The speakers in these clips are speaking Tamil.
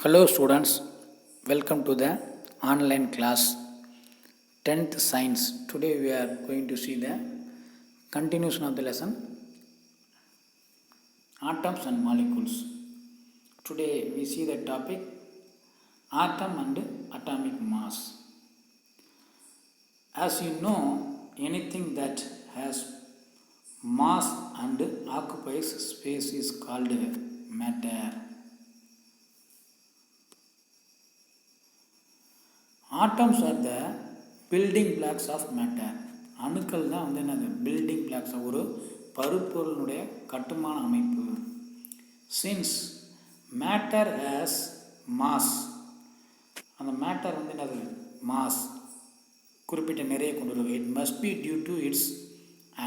Hello students, welcome to the online class 10th Science. Today we are going to see the continuation of the lesson Atoms and Molecules. Today we see the topic Atom and Atomic Mass. As you know, anything that has mass and occupies space is called matter. Atoms are the building blocks of matter. அணுக்கள் தான் என்னது பில்டிங் பிளாக்ஸ், ஒரு பருப்பொருளுடைய கட்டுமான அமைப்பு. சின்ஸ் மேட்டர் ஹேஸ் மாஸ், அந்த மேட்டர் என்னது மாஸ், குறிப்பிட்ட நிறைய கொண்டு வரும். It must be due to its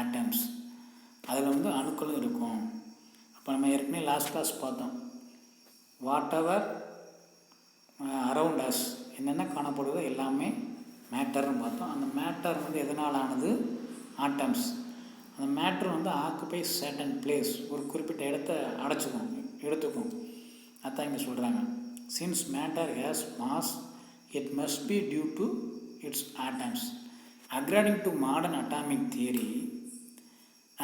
atoms, அதில் அணுக்களும் இருக்கும். அப்போ நம்ம ஏற்கனவே லாஸ்ட் கிளாஸ் பார்த்தோம், வாட் எவர் அரவுண்ட் அஸ் என்னென்ன காணப்படுதோ எல்லாமே மேட்டர்னு பார்த்தோம். அந்த மேட்டர் எதனால் ஆனது? ஆட்டம்ஸ். அந்த மேட்டர் ஆக்குபை சர்டன் பிளேஸ், ஒரு குறிப்பிட்ட இடத்த எடுத்துக்கும். அதான் இங்கே சொல்கிறாங்க. Since matter has mass it must be due to its atoms. According to modern atomic theory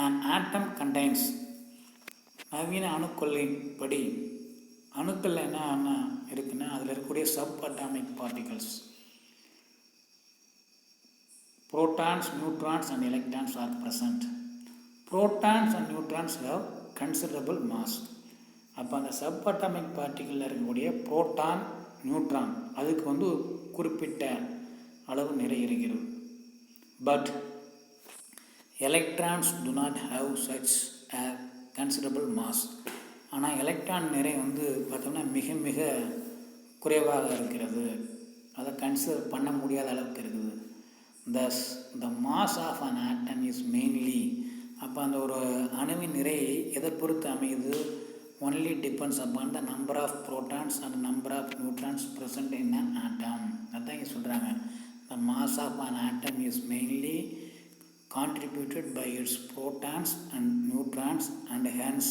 an atom contains, நவீன அணுக்கொள்கைப்படி அணுக்கள் என்ன இருக்குன்னா அதில் இருக்கக்கூடிய sub atomic particles, protons, neutrons and electrons are present. Protons and neutrons have considerable mass. அப்போ அந்த சப் அட்டாமிக் பார்ட்டிகளில் இருக்கக்கூடிய புரோட்டான், நியூட்ரான் அதுக்கு குறிப்பிட்ட அளவு நிறை இருக்கிறது. But electrons do not have such a considerable mass. ஆனால் எலக்ட்ரான் நிறை பார்த்தோம்னா மிக மிக குறைவாக இருக்கிறது, அதை கன்சிடர் பண்ண முடியாத அளவுக்கு இருக்குது. Thus the mass of an atom is mainly, அப்போ அந்த ஒரு அணுவின் நிறை எதை பொறுத்து அமையுது? only depends upon the number of protons and number of neutrons present in an atom. அதான் இங்கே சொல்கிறாங்க, the mass of an atom is mainly contributed by its protons and neutrons, and hence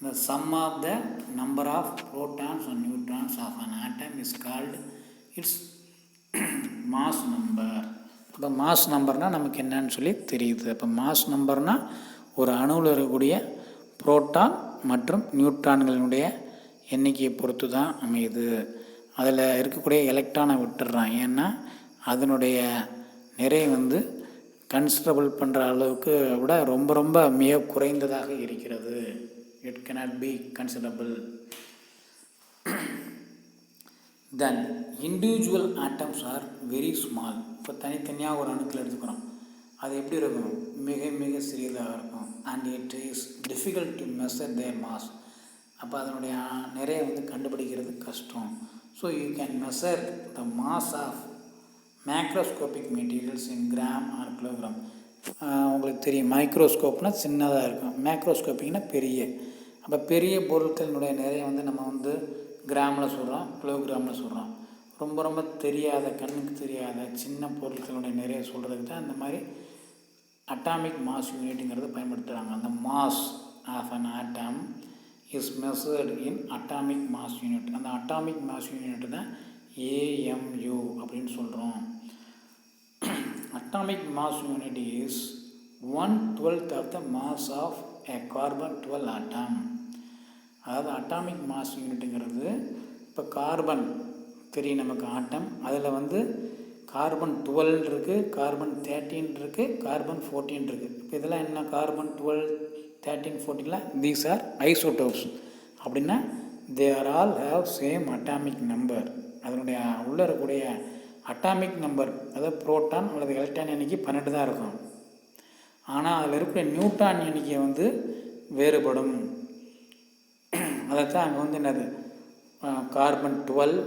the sum of the number of protons and neutrons of an atom is called its mass number. இப்போ மாஸ் நம்பர்னால் நமக்கு என்னன்னு சொல்லி தெரியுது. அப்போ மாஸ் நம்பர்னால் ஒரு அணுவில் இருக்கக்கூடிய புரோட்டான் மற்றும் நியூட்ரான்களினுடைய எண்ணிக்கையை பொறுத்து தான் அமையுது. அதில் இருக்கக்கூடிய எலக்ட்ரானை விட்டுடுறான், ஏன்னா அதனுடைய நிறை கன்சிடரபிள் பண்ணுற அளவுக்கு விட ரொம்ப ரொம்ப மிக குறைந்ததாக இருக்கிறது. It cannot be considerable. Then individual atoms are very small. இப்போ தனித்தனியாக ஒரு அணுக்கள் எடுத்துக்கிறோம், அது எப்படி இருக்கும்? மிக மிக சிறியதாக இருக்கும். And it is difficult to measure their mass. அப்போ அதனுடைய நிறைய கண்டுபிடிக்கிறது கஷ்டம். So you can measure the mass of macroscopic materials in gram or kilogram. உங்களுக்கு தெரியும், மைக்ரோஸ்கோப்னால் சின்னதாக இருக்கும், மேக்ரோஸ்கோப்பிக்னா பெரிய. அப்போ பெரிய பொருட்களினுடைய நிறைய நம்ம கிராமில் சொல்கிறோம், கிலோகிராமில் சொல்கிறோம். ரொம்ப ரொம்ப தெரியாத, கண்ணுக்கு தெரியாத சின்ன பொருட்களுடைய நிறைய சொல்கிறதுக்கு தான் இந்த மாதிரி அட்டாமிக் மாஸ் யூனிட்டுங்கிறத பயன்படுத்துகிறாங்க. அந்த mass of an atom is measured in atomic mass unit. அந்த அட்டாமிக் மாஸ் யூனிட் தான் AMU அப்படின்னு சொல்கிறோம். Atomic mass unit is 1/12 of the mass of a carbon 12 atom. அதாவது அட்டாமிக் மாஸ் யூனிட்டுங்கிறது, இப்போ கார்பன் தெரியும் நமக்கு ஆட்டம், அதில் கார்பன் 12 இருக்குது, கார்பன் 13 இருக்குது, கார்பன் 14 இருக்குது. இப்போ இதெல்லாம் என்ன? கார்பன் 12, 13, 14லாம் தீஸ் ஆர் ஐசோடோப்ஸ். அப்படின்னா they are all have same atomic number. அதனுடைய உள்ளே இருக்கக்கூடிய அட்டாமிக் நம்பர், அதாவது புரோட்டான் அல்லது எலக்ட்ரான் எண்ணிக்கை 12 தான் இருக்கும். ஆனால் அதில் இருக்கக்கூடிய நியூட்ரான் எண்ணிக்கை வேறுபடும். அதைத்தான் அங்கே என்னது கார்பன் 12,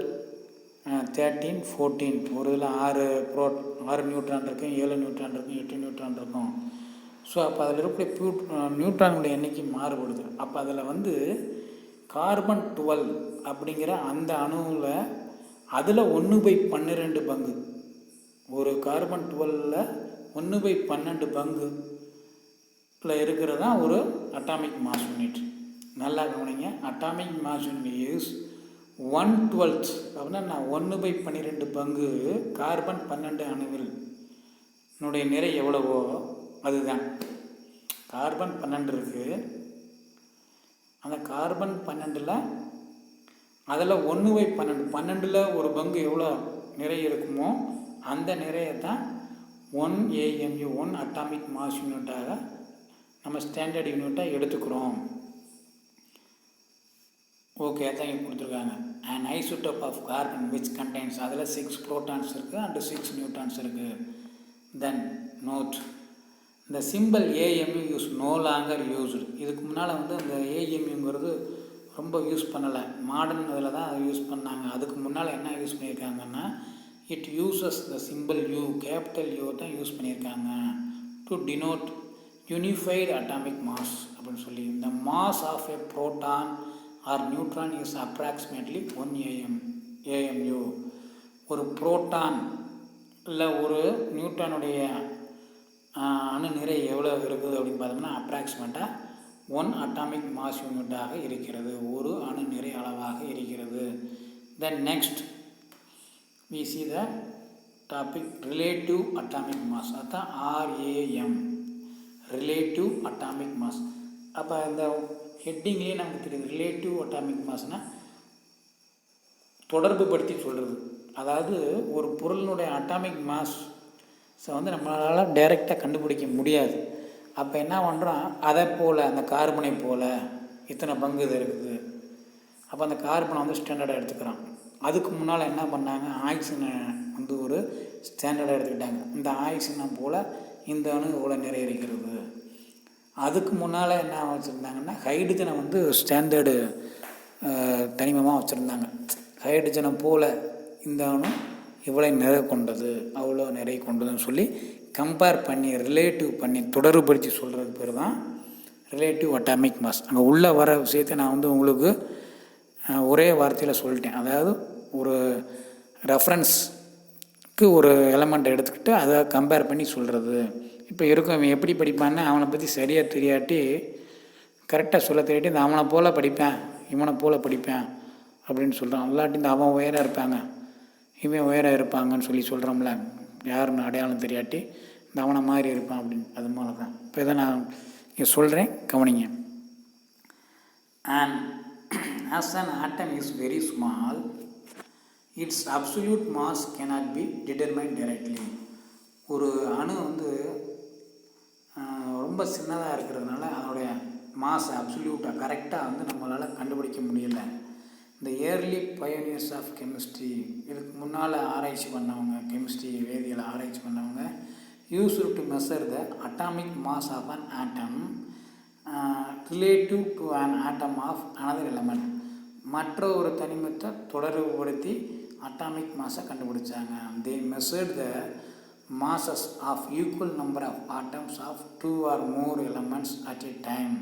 13, 14, ஒரு இதில் 6 நியூட்ரான் இருக்கும், 7 நியூட்ரான் இருக்கும், 8 நியூட்ரான் இருக்கும். ஸோ அப்போ அதில் இருக்கக்கூடிய நியூட்ரானுடைய எண்ணிக்கை மாறுபடுது. அப்போ அதில் கார்பன் 12 அப்படிங்கிற அந்த அணுவில் அதில் 1/12 பங்கு, ஒரு கார்பன் 12ல் 1/12 பங்குல இருக்கிறது தான் ஒரு அட்டாமிக் மாஸ் யூனிட். நல்லா கவனிங்க, அட்டாமிக் மாஸ் யூனிட் இஸ் 1/12 அப்படின்னா நான் 1/12 பங்கு கார்பன் 12 அணுவில் என்னுடைய நிறை எவ்வளவோ அதுதான். கார்பன் 12 இருக்குது. அந்த கார்பன் 12ல் அதில் 1/12 12ல் ஒரு பங்கு எவ்வளோ நிறை இருக்குமோ அந்த நிறையை தான் 1 AMU 1 அட்டாமிக் மாஸ் யூனிட்டாக நம்ம ஸ்டாண்டர்ட் யூனிட்டாக எடுத்துக்கிறோம். ஓகே, அதான் இங்கே கொடுத்துருக்காங்க. And isotope of carbon which contains அதில் 6 ப்ரோட்டான்ஸ் இருக்குது அண்டு 6 நியூட்ரான்ஸ் இருக்குது. தென் நோட் இந்த simple AMU use no longer used. இதுக்கு முன்னால் வந்து அந்த AMUங்கிறது ரொம்ப யூஸ் பண்ணலை. மாடர்ன் இதில் தான் அதை யூஸ் பண்ணாங்க. அதுக்கு முன்னால் என்ன யூஸ் பண்ணியிருக்காங்கன்னா it uses the simple U, capital U தான் யூஸ் பண்ணியிருக்காங்க to denote unified atomic mass அப்படின்னு சொல்லி. இந்த mass of a proton or neutron is approximately 1 AMU. ஒரு புரோட்டான் இல்லை ஒரு நியூட்ரானுடைய அணு நிறை எவ்வளோ இருக்குது அப்படின்னு பார்த்தோம்னா அப்ராக்சிமேட்டாக 1 அட்டாமிக் மாஸ் யூனிட்டாக இருக்கிறது, ஒரு அணு நிறை அளவாக இருக்கிறது. Then next we see the topic relative atomic mass. அதுதான் RAM, relative atomic mass. அப்போ இந்த ஹெட்டிங்லேயே நமக்கு தெரியுது ரிலேட்டிவ் அட்டாமிக் மாஸ்னால் தொடர்பு படுத்தி சொல்கிறது. அதாவது ஒரு பொருளினுடைய அட்டாமிக் மாஸை வந்து நம்மளால் டைரெக்டாக கண்டுபிடிக்க முடியாது. அப்போ என்ன பண்ணுறோம், அதை போல் அந்த கார்பனை போல் இத்தனை பங்கு இது இருக்குது. அப்போ அந்த கார்பனை வந்து ஸ்டாண்டர்டாக எடுத்துக்கிறான். அதுக்கு முன்னால் என்ன பண்ணாங்க, ஆக்சிஜனை வந்து ஒரு ஸ்டாண்டர்டாக எடுத்துக்கிட்டாங்க. இந்த ஆக்சிஜனை போல் இந்த அணு இவ்வளோ நிறைய இருக்கிறது. அதுக்கு முன்னால் என்ன வச்சுருந்தாங்கன்னா ஹைட்ரஜனை வந்து ஸ்டாண்டர்டு தனிமமாக வச்சுருந்தாங்க. ஹைட்ரஜனை போல் இந்த அணு இவ்வளோ நிறை கொண்டது, அவ்வளோ நிறை கொண்டதுன்னு சொல்லி கம்பேர் பண்ணி ரிலேட்டிவ் பண்ணி தொடர்புபடுத்தி சொல்கிறது பேர் தான் ரிலேட்டிவ் அட்டாமிக் மாஸ். அங்கே உள்ளே வர விஷயத்தை நான் வந்து உங்களுக்கு ஒரே வார்த்தையில் சொல்லிட்டேன். அதாவது ஒரு ரெஃபரன்ஸ்க்கு ஒரு எலமெண்ட்டை எடுத்துக்கிட்டு அதை கம்பேர் பண்ணி சொல்கிறது. இப்போ இருக்கும் இவன் எப்படி படிப்பான்னு அவனை பற்றி சரியாக தெரியாட்டி கரெக்டாக சொல்ல தெரியாட்டி இந்த அவனை போல் படிப்பேன் இவனை போல் படிப்பேன் அப்படின்னு சொல்கிறான். இல்லாட்டி இந்த அவன் உயராக இருப்பாங்க இவன் உயராக இருப்பாங்கன்னு சொல்லி சொல்கிறோம்ல, யாருன்னு அடையாளம் தெரியாட்டி இந்த அவனை மாதிரி இருப்பான் அப்படின்னு. அது மாதிரி தான் இப்போ இதை நான் இங்கே சொல்கிறேன், கவனிங்க. And as an atom is very small, its absolute mass cannot be determined directly. ஒரு அணு வந்து ரொம்ப சின்னதாக இருக்கிறதுனால அதனுடைய மாஸ் அப்சல்யூட்டாக கரெக்டாக வந்து நம்மளால் கண்டுபிடிக்க முடியலை. இந்த இயர்லி பயோனியர்ஸ் ஆஃப் கெமிஸ்ட்ரி, இதுக்கு முன்னால் ஆராய்ச்சி பண்ணவங்க, கெமிஸ்ட்ரி வேதியியல் ஆராய்ச்சி பண்ணவங்க used to measure the atomic mass of an atom relative to an atom of another element. மற்ற ஒரு தனிமத்தை தொடர்புபடுத்தி அட்டாமிக் மாஸை கண்டுபிடிச்சாங்க. They measured the masses of equal number of atoms of 2 or more elements at a time.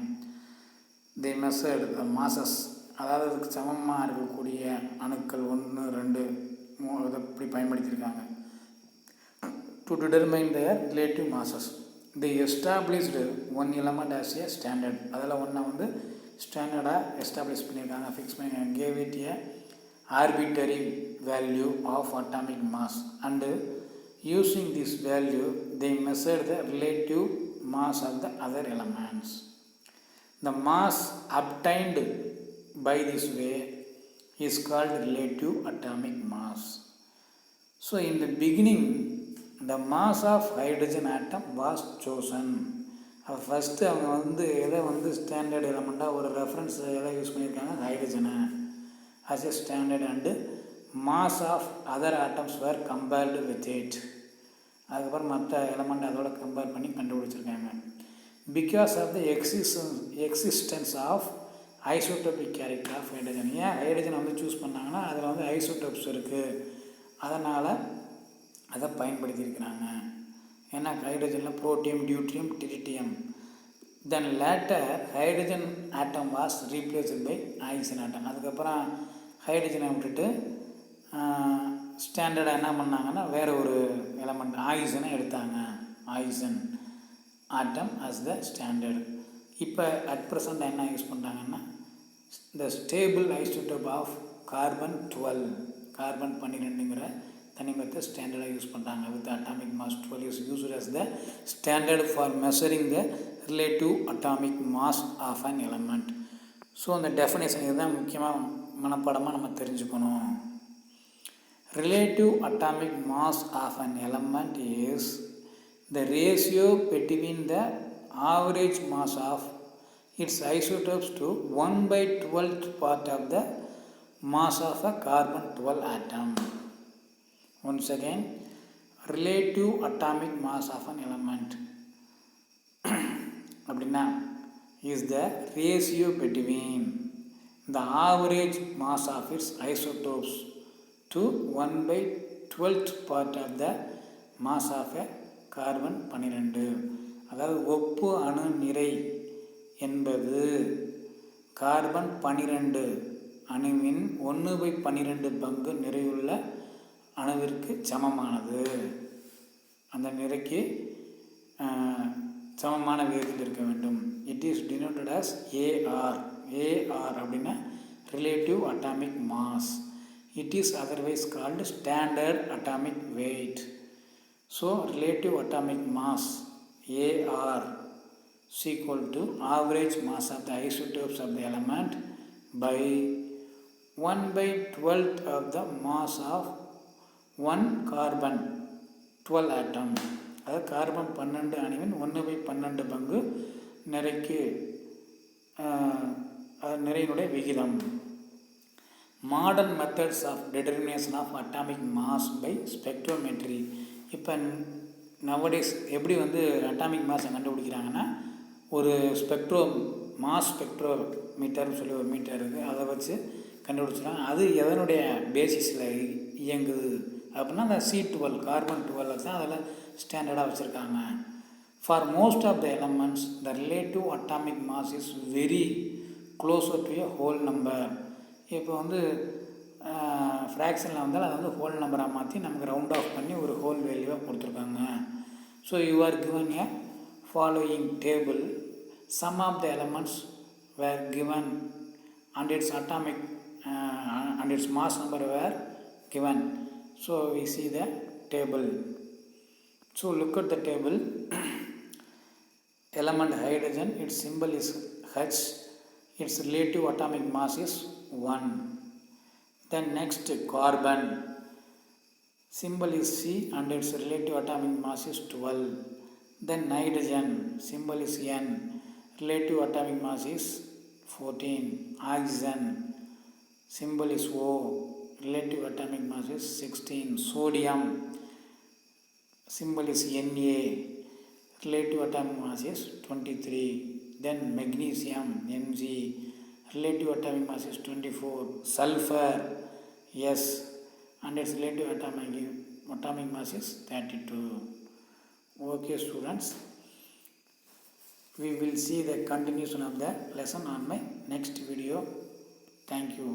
They measured the masses, அதாவது அதுக்கு சமமாக இருக்கக்கூடிய அணுக்கள் 1, 2, 3 இதை இப்படி பயன்படுத்தியிருக்காங்க. To determine their relative masses. They established one element as a standard. அதில் ஒன்றை வந்து ஸ்டாண்டர்டாக எஸ்டாப்ளிஷ் பண்ணியிருக்காங்க, ஃபிக்ஸ் பண்ணி gave it a arbitrary value of atomic mass and using this value they measured the relative mass of the other elements. The mass obtained by this way is called relative atomic mass. So in the beginning the mass of hydrogen atom was chosen. First அவங்க வந்து எதை வந்து ஸ்டாண்டர்ட் எலமெண்ட்டாக ஒரு ரெஃபரன்ஸ் எதை யூஸ் பண்ணியிருக்காங்க, ஹைட்ரஜனை as a standard and mass of other atoms were compared with it. அதுக்கப்புறம் மற்ற எலமெண்ட் அதோட கம்பேர் பண்ணி கண்டுபிடிச்சிருக்காங்க. Because of the existence of isotopic character of hydrogen. ஏன் ஹைட்ரஜனை வந்து சூஸ் பண்ணாங்கன்னா அதில் வந்து ஐசோடோப்ஸ் இருக்குது, அதனால் அதை பயன்படுத்தியிருக்கிறாங்க. ஏன்னா ஹைட்ரஜனில் protium, deuterium, tritium. Then later hydrogen atom was replaced by oxygen atom. அதுக்கப்புறம் ஹைட்ரஜனை விட்டுட்டு ஸ்டாண்டர்டாக என்ன பண்ணாங்கன்னா வேறு ஒரு எலமெண்ட் ஆக்சிஜனை எடுத்தாங்க. Oxygen atom as the standard. இப்போ அட் ப்ரெசண்ட் என்ன யூஸ் பண்ணுறாங்கன்னா இந்த stable isotope of carbon 12, carbon 12ங்கிற தனிமத்தை ஸ்டாண்டர்டாக யூஸ் பண்ணுறாங்க. With atomic mass 12 is used as the standard for measuring the relative atomic mass of an element. So அந்த டெஃபினேஷன் இதுதான் முக்கியமாக மனப்பாடமாக நம்ம தெரிஞ்சுக்கணும். Relative atomic mass of an element is the ratio between the average mass of its isotopes to 1/12th part of the mass of a carbon 12 atom. Once again, relative atomic mass of an element அப்படின்னா is the ratio between the average mass of its isotopes to 1/12th part of the mass of a carbon 12. அதாவது ஒப்பு அணு நிறை என்பது கார்பன் 12 அணுவின் 1/12 பங்கு நிறையுள்ள அணுவிற்கு சமமானது. அந்த நிறைக்கு சமமான விகிதத்தில் இருக்க வேண்டும். It is denoted as AR. AR அப்படின்னா relative atomic mass. It is otherwise called standard atomic wait. So relative atomic mass AR is equal to average mass of the isotopes of the element by 1/12th of the mass of one carbon 12 atom. அதாவது கார்பன் 12 அணுவின் 1/12 பங்கு நிறைக்கு நிறையினுடைய விகிதம். Modern methods of determination of atomic mass by spectrometry. இப்போ நவடேஸ் எப்படி அட்டாமிக் மாஸை கண்டுபிடிக்கிறாங்கன்னா, ஒரு மாஸ் ஸ்பெக்ட்ரோமீட்டர்னு சொல்லி ஒரு மீட்டர் இருக்குது, அதை வச்சு கண்டுபிடிச்சிடுறாங்க. அது எதனுடைய பேசிஸில் இயங்குது அப்படின்னா அந்த C12 கார்பன் 12 தான் அதில் ஸ்டாண்டர்டாக வச்சுருக்காங்க. For most of the elements the relative atomic mass is very closer to a whole number. இப்போ ஃப்ராக்ஷனில் வந்தால் அதை ஹோல் நம்பராக மாற்றி நமக்கு ரவுண்ட் ஆஃப் பண்ணி ஒரு ஹோல் வேல்யூவாக கொடுத்துருக்காங்க. So you are given a following table. Some of the elements were given and its atomic and its mass number were given. So we see the table. So look at the table. Element hydrogen, its symbol is H, its relative atomic mass is 1. Then next carbon, symbol is C and its relative atomic mass is 12. Then nitrogen, symbol is N, relative atomic mass is 14. Oxygen, symbol is O, relative atomic mass is 16. Sodium, symbol is Na, relative atomic mass is 23. Then magnesium, Mg, relative atomic mass is 24. Sulfur, S, and its relative atomic mass is 32. Okay students, we will see the continuation of the lesson on my next video. Thank you.